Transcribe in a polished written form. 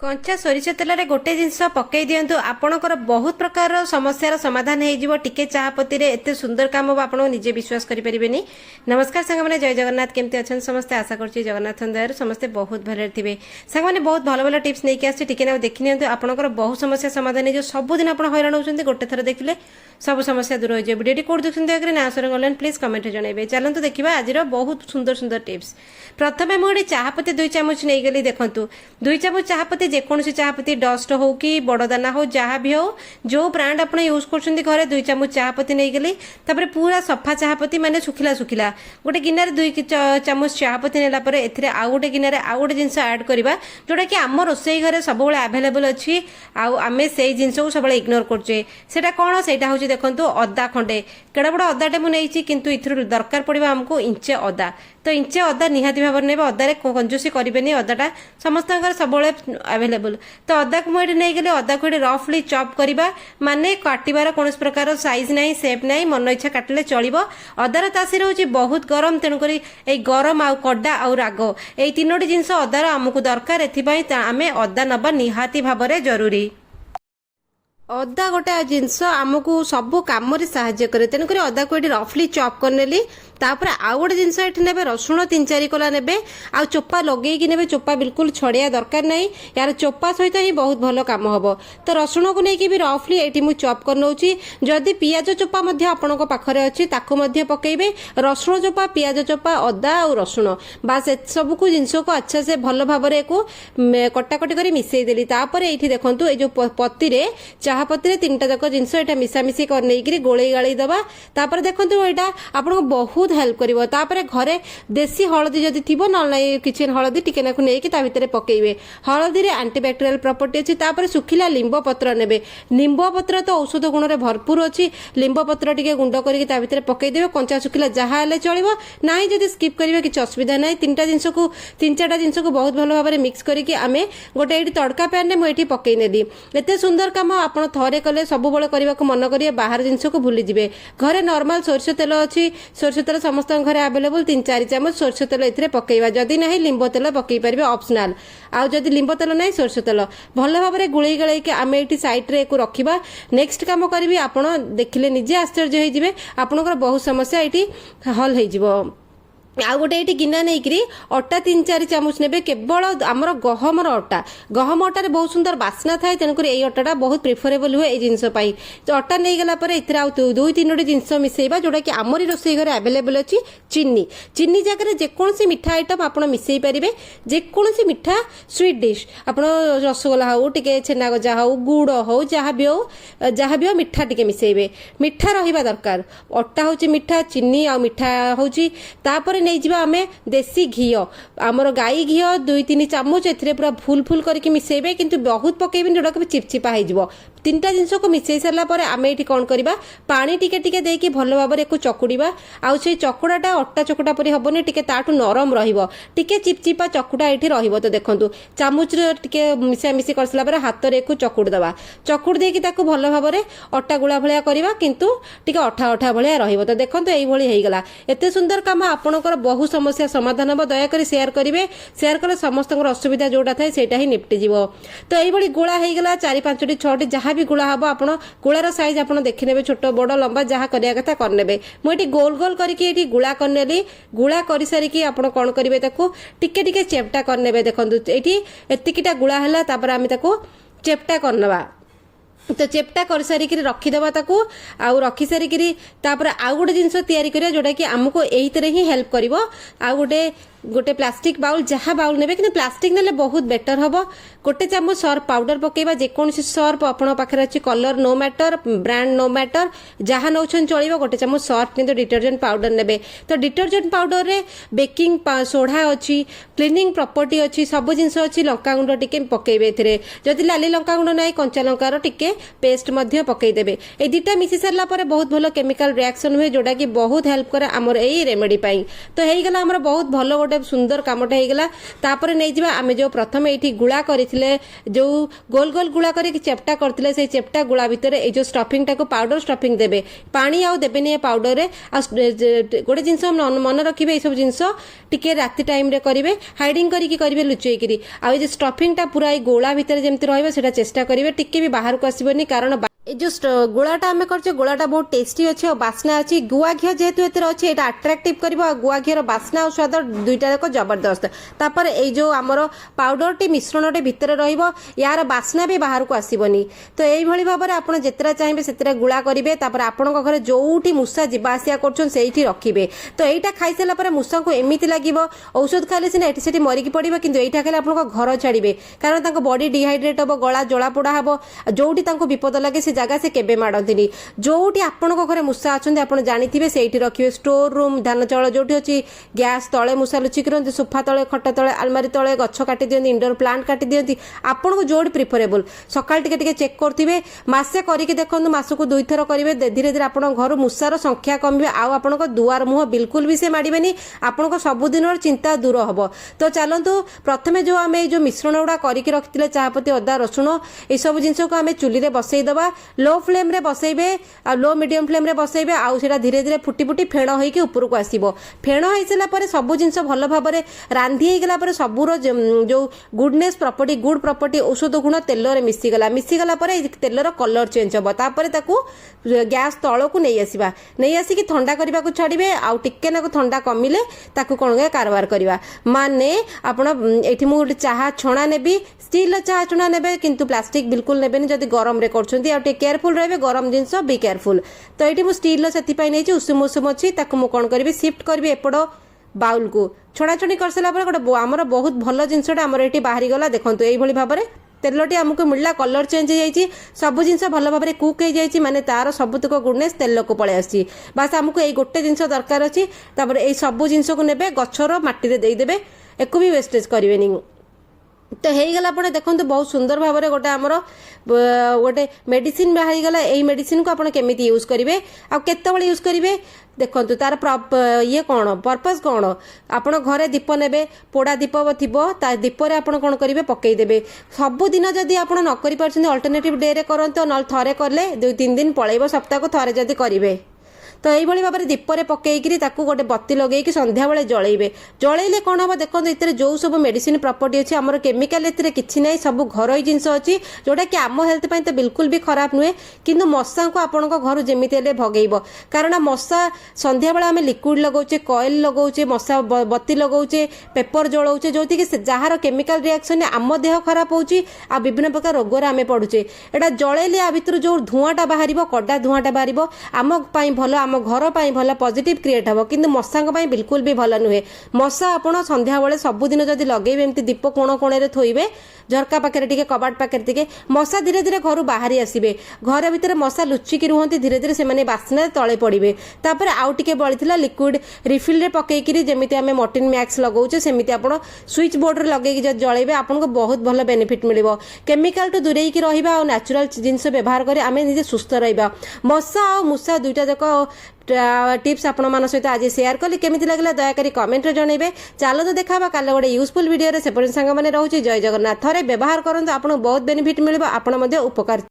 कंचा सोरिष तेल रे गोटे जिनस पकई दिंतु आपणकर बहुत प्रकार समस्यार समाधान हो टिके चाहपत्ती एत सुंदर काम आप निजे विश्वास करें। नमस्कार सांग मैंने जय जगन्नाथ केमती अच्छा समस्ते आशा करुँच जगन्नाथ दयार समस्ते बहुत भले थे। सांग मैंने बहुत भल भल टिप्स नहीं आसी टिके देखी नि आपंकर बहुत समस्या समाधान हो सबुदिन आप हईराण होते गोटे थर देखिले सब समस्या दूर हो जाए। वीडियो कौट देखते ना आसर गलन प्लीज कमेंट जनइबे। चलते देखा आज बहुत सुंदर सुंदर टिप्स। प्रथमे मुझे चाहपत्ती 2 चामच नहीं गली देखु 2 चामच चाहपत्ती जेकोसी चाहपत्ती डस्ट हो कि बड़ दाना हो जहाँ भी हो जो ब्रांड आप यूज कर घरे 2 चामच चाहपत्ती नहीं गली पूरा सफा चाहपत्ती माने सुखिला सुखिला गोटे गिनार 2 चामच चाहपत्ती नेला एथिरे आउ गोटे गिनार आउ गोटे जिनस ऐड करवा जोटा कि आम रोसई घरे सब अवेलेबल अच्छी आम से जिनस को सब इग्नोर करछे। सेटा कौन सेटा हूँ देखो अदा खंडे केड़ा बड़ा अदाटे मुझे किंतु इथर दरकार पड़ा आमको इंचे अदा तो इंचे अदा निहाती भाव ने अदारे कंजूसी करेनि अदाटा समस्त सब अवेलेबल तो अदा को मुझे नहीं गले अदा को रफली चॉप करवा माने काटिबार कौन प्रकार साइज ना सेप ना मन इच्छा काटिले चलो। अदार तासीर हूँ बहुत गरम तेणुक गरम आउ कड़ा आउ राग ये 3टी जिनस अदार आमको दरकार एम अदा नबा निहाती भाव जरूरी। अदा गोटे जिनस आमको सब कम साहाय्य करे तेणुक अदा को रफली चॉप करनेली तापर आउ गोटे जिनस ये ने रसुण 3-4 कोला ने आ चोपा लगे ने चोपा बिल्कुल छड़िया दरकार नहीं यार चोपा सहित ही बहुत भल कम हम तो रसुण को लेकिन भी रफली ये मुझे चॉप कर नौची। जदि पियाज चोपा आपण पाखे अच्छी पकईबे रसुण चोपा पियाज चोपा अदा और रसुण बास सब को जिनस को अच्छा से भल भाव कटाकटी कर मिसई देली तापर ये देखूँ ये जो पत्ती चाहपत्ती 3टा जाक जिनस ये मिसामिशी कर नहीं गोलई गाड़ी दबा तापर देखो यहाँ आपको बहुत हेल्प करिवो। तापर घरे देसी हलदी जदि थी ना किचेन हलदी टिके नाकु नेकी ता भितर पकेइबे हलदी रे एंटीबैक्टेरियल प्रॉपर्टी अछि। तापर सुखिला लिंब पत्र नेबे लिंब पत्र तो औषध गुण रे भरपूर अछि लिंब पत्र टिके गुंड करके ता भितर पकेइ देबे कंचा सुखिला जहा हेले चलिबो नाही जदि स्किप करिवे कि असुविधा नाही। 3टा जिंस को 3-4टा जिंस को बहुत भलो भाबरे मिक्स करके आमे गोटे एठी तड़का पैन रे मु एठी पकेइ नेदी एते सुंदर काम आपण थरे कले सब बेले करबा को मन करिए बाहर जिंस को भूली जिवे। घरे नॉर्मल सोरष तेल अछि सोरष तेल समस्त घरे अवेलेबल 3-4 चामच सोरष तेल ए पकईवा जदि ना लिंब तेल पकई पारे ऑप्शनल आउ जदि लिंब तेल ना सोरष तेल भल भाव में गुड़े गलैक आम ये सैड रे रखा। नेक्स्ट कम करी आप देखिले निजे आश्चर्य होइजिबे आपनकर बहुत समस्या ये हल हो। आउ गोटे ये गिना नहीं करी अटा 3-4 चामच ने केवल आमर गहमर अटा गहम अटार बहुत सुंदर बास्ना थाए तेणुक ये अटाटा बहुत प्रिफरेबल हुए ये जिनस तो अटा नहीं गला आउ 2-3टी जिनस मिसेबा जोटा कि आमरी रोसई घर अवेलेबल अच्छी चीनी चीनी जगह जेकोसी मिठा आइटम आप मिसई पारे जेकोसी मिठा स्वीट डिश आप रसगोला हो टे छेना गजा हो गुड़ हो जहाँ भी हो मिठा टे मिसेबे मिठा रहा दरकार अटा हूँ मिठा चीनी आ मिठा होपर नहीं जावा आम देसी घी आमर गाई घी 2-3 चामच ए पूरा फुल फुल करके मिसेबे किंतु बहुत पकेबे जोटा कि चिपचिपा हो 3टा जिनस को मिसई सारा पर आम ये कौन करवा पानी टिके टिके देकी भल भाव में चकुड़ा आउ से चकुड़ाटा अटा चकुटा परी हेनी टिके ताठू नरम टिके चिपचिपा चकुटा ये रही तो देखो चामच टिके मिसामिशी कर सारा पर हाथ में चकुड़ दवा चकुड़ देकी भल भाव में अटा गुला भाया करवा किंतु टिके अठा अठा भाया रही तो देखो यही होगा एत सुंदर काम आपणकर बहु समस्या समाधान हम दयाकोरी शेयर करेंगे शेयर कले समस्त असुविधा जोटा थाए सेटा ही निपटिज। तो यही गुला होगा 4-5टी 6टी जहाँ भी गुला हम आप गुलार साइज आप देखने छोट बड़ लंबा जहाँ करने कथा करने मुझे गोल गोल करके गुला करनेली गुला कर सारिकी आप कौन करेंगे टिके टिके चेप्टा करने देखो ये एतिकीटा गुला है आम चेप्टा करनवा तो चेप्टा कर सारिक रखीदबा ताकू आउ रखी सारिक आउ गोटे जिनस तैयारी करिया जोटा कि आमको यही ही हेल्प करिवो। आउ गोटे प्लास्टिक बाउल जहाँ बाउल ने कि प्लास्टिक ने बहुत बेटर हम गोटे चामच सर्फ पाउडर पकेबा जेकोसी सर्फ आपण पाखे अच्छी colour no matter brand no matter जहाँ नौ चलो गोटे चामच सर्फ किंतु डिटर्जेंट पाउडर ने तो डिटर्जेंट पाउडर रे बेकिंग सोडा अच्छी क्लीनिंग प्रॉपर्टी अच्छी सब जिनस अच्छी लंका गुंड टिके पकेबे जदि लाली लंका गुंड ना कंचा लंकार टिके पेस्ट पकईदेवे ये 2टा मिसी सारा बहुत भल केमिकल रिएक्शन हुए जोटा कि बहुत हेल्प करे आमर यही रेमेडी तो हो गला बहुत भल गोटे सुंदर कामटा होगला तापर नहीं जा आम जो प्रथम ये गुला करते जो गोल गोल गुला करके चेप्टा करते से चेप्टा गुला भितर ये जो स्टफिंग टाक पाउडर स्टफिंग देवे पानी आउ देवेनि पाउडर गोटे जिनस मन रखिए ये सब जिनस टिके राति टाइम रे करेंगे हाइडिंग करेंगे लुचेकरी आ स्टफिंग टा पूरा गोला भितर जमी रहा चेष्टा करेंगे टिके भी बाहर को आसबनी कारण ये जो गोलाटा आम कर गोलाटा बहुत टेस्टी अच्छे और बास्ना अच्छी गुआ घी जेहेतु एतिर अच्छे ये अट्राक्टिव कर गुआ घीर बास्ना और स्वाद दुईटा जाक जबरदस्त तापर ये जो आमर पाउडर टी मिश्रण भितर रहिबो यार बास्ना भी बाहर को आसबनी तो यही भाव में आप जितना चाहिए से गुला करेंगे तापर आपण घर जोठी मूषा जीवा आसिया कर रखिए तो यहाँ खाई सारा मूषा को एमती लगे औषध खाइले सीना एटी मरिकी पड़े कि यहाँ खाइले आप घर छाड़े कारण बॉडी डिहाइड्रेट हम गला जलापोड़ा हम जोटी विपद लगे से जगह से केबे माड़ती जोटी आपण घरे मूषा अच्छा आप जानी से रखिए स्टोर रूम धान चाउल जोटी अच्छी गैस तले मूषा लुचिक रही सोफा तले खट तले आलमारी तले गछ काटी दिखती इंडोर प्लांट काटी दिखती आपन को जोटी प्रिफरेबल सकाल टिके चेक करेंगे मसे करके देखो मसक 2 थर करेंगे धीरे धीरे आप घर मूषार संख्या कमे आपण दुआर मुह बिल्कुल भी से माड़े आपण सबुदिन चिंता दूर हम तो चलतु प्रथमे जो आम जो मिश्रण गुड़ा करके रखी चाहपत्ती अदा रसुण ये सब जिनस को आम चुली में बसईदबा लो फ्लेम रे बसैबे आ लो मीडियम फ्लेम रे बसैबे आउ सेटा धीरे धीरे फुटी फुटी फेण होइके ऊपर को आसीबो फेण होई सला परे सब जिंस भल भाव में रांधी हो गला परे सबुर जो गुडनेस प्रॉपर्टी गुड प्रॉपर्टी औषध गुण तेल रे मिसीगला परे तेलर कलर चेंज हम तापर ताकू गैस तल को नहीं आसीबा नहीं आसिकी ठंडा करबा को छाड़िबे आउ टिके ना ठंडा कमिले ताकू कोन कारबार करबा माने आपण एठी मु चाहा छणा नेबी स्टील चाहा छणा नेबे किंतु प्लास्टिक बिल्कुल नेबेनी जदी गरम रे करछंती आ केयरफुल रहे गरम जिनस बी केयरफुल तो ये मुझे स्टील से उषुम उषुम अच्छी कौन करी शिफ्ट करी एपट बाउल को छणाछणी कर सारा गोटे आमर बहुत भल जिनसा आमर ये बाहरी गला देखो ये भाव में तेलटी आमको मिलला कलर चेंज हो सब जिन भल भाव में कुक हो जाए माने तार सबुतक गुडनेस तेल को पलि आसी बास आमको ये गोटे जिन दरकार अच्छी ये सब जिनस को ने गचर मटी देदेवे एक भी वेस्टेज करेंगे तो होगला पड़े देखो बहुत सुंदर भाव में गोटे आमर गोटे मेडिसिन बाहरी गला यही मेडिसिन को आपड़ केमी यूज करेंगे आते यूज करेंगे देखो तार ये कौन पर्पज कौन आप घरे दीप ने पोड़ा दीप थी दीपर आप कौन करेंगे पकईदेवे सबुदिन जदि आप न कर अल्टरनेटिव डे रे करते ना थे कले 2-3 दिन पलैब सप्ताह को थे जदि करेंगे तो यही भाव में दीपरे पकईकि गोटे बत्ती लगे संध्या बेले जलैबे जलैले कौन हम देखो ये जो सब मेडिसिन प्रॉपर्टी अच्छी आमर केमिकल किसी ना सब घर जिनस अच्छी जोटा कि आम हेल्थ तो बिल्कुल भी खराब नुहे किंतु मशा को आपण घर जमी भगेब कारण मशा संध्या बेले आम लिक्विड लगाऊे कॉइल लगाऊे मशा बत्ती लगाऊे पेपर जलाऊे जो जार केमिकल रिएक्शन आम देह खराब होची आ विभिन्न प्रकार रोगर आम पड़ुचे एटा जलैले आ भितर जो धुआंटा बाहर कड़ा धुआंटा बाहर आम भल आम घर भल पॉजिटिव क्रिएट हम किंतु मशा बिल्कुल भी भल नुहे मशा आपड़ संध्या बेले सबुदिन जदि लगे एमती दीप कोण कोण थोइबे झरका पाखे टिके कबाट पाखे टिके मशा धीरे धीरे घर बाहरी आसबे घर भितर मशा लुचिकी रुहती धीरे धीरे से बास्ना तले पड़े तापर आउ टिके बळिथिला लिक्विड रिफिल रे पकईकि जेमिति आमे मॉर्टिन मैक्स लगाउचे सेमिति आपण स्विच बोर्ड रे लगेकी जब जळेबे आपनको बहुत भल बेनिफिट मिलिबो केमिकल टू दूरेकी रहिबा और नेचुरल जिंस व्यवहार करे आमे निजे सुस्थ रहिबा मशा और मूषा दुईटा जाक टिप्स आपण मान सहित आज शेयर कली केमिति लागला दयाकरी कमेंट रे जणेबे चलो तो देखाबा काले गोटे यूजफुल वीडियो रे सेपरे संग माने रहउची जय जगन्नाथ थरे व्यवहार करंतु आपन बहुत बेनिफिट मिलिबो आपण मध्ये उपकार